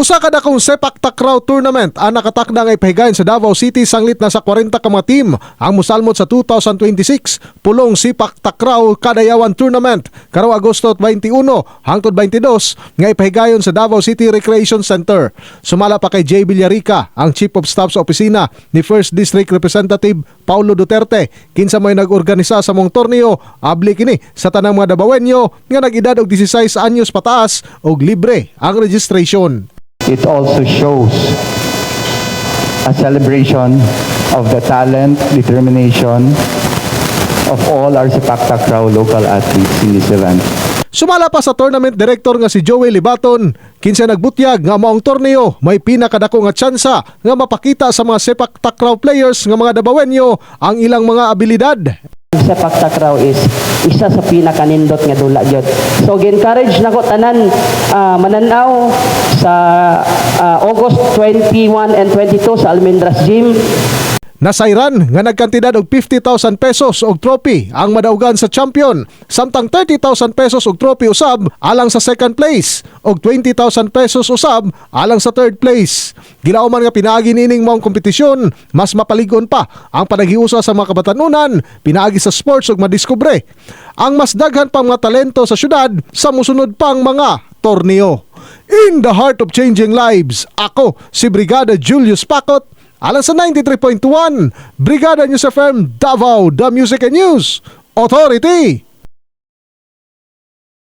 Usa ka dakong sepak takraw tournament ang nakatakda nga ipahigayon sa Davao City sanglit na sa 40 ka mga team ang musalmot sa 2026 pulong sepak takraw kadayawan tournament karong Agosto 21 hangtod 22 nga ipahigayon sa Davao City Recreation Center. Sumala pa kay Jay Villarica ang Chief of Staff sa opisina ni First District Representative Paulo Duterte kinsa may nag-organisa sa mong torneo abli kini sa tanang mga Davaoenyo nga nag-edad og 16 anyos pataas og libre ang registration. It also shows a celebration of the talent, determination of all our sepak takraw local athletes in this event. Sumala pa sa tournament director nga si Joey Libaton, kinsa nagbutyag nga maong torneo may pinakadako nga tsansa nga mapakita sa mga sepak takraw players nga mga Davaoenyo ang ilang mga abilidad. Sepak takraw is isa sa pinakanindot nga dula gyud. So gi-encourage nako tanan mananaw sa August 21 and 22 sa Almendras Gym. Nasayran nga nagkantidad og 50,000 pesos og trophy ang madaugan sa champion, samtang 30,000 pesos og trophy usab alang sa second place og 20,000 pesos usab alang sa third place. Gilauman nga pinaagi nining maong kompetisyon, mas mapaligon pa ang panaghiusa sa mga kabatanunan, pinaagi sa sports ug madiskubre ang mas daghan pang mga talento sa syudad sa musunod pang mga torneo. In the heart of changing lives, ako si Brigada Julius Pacot, alang sa 93.1 Brigada News FM Davao, the Music and News Authority.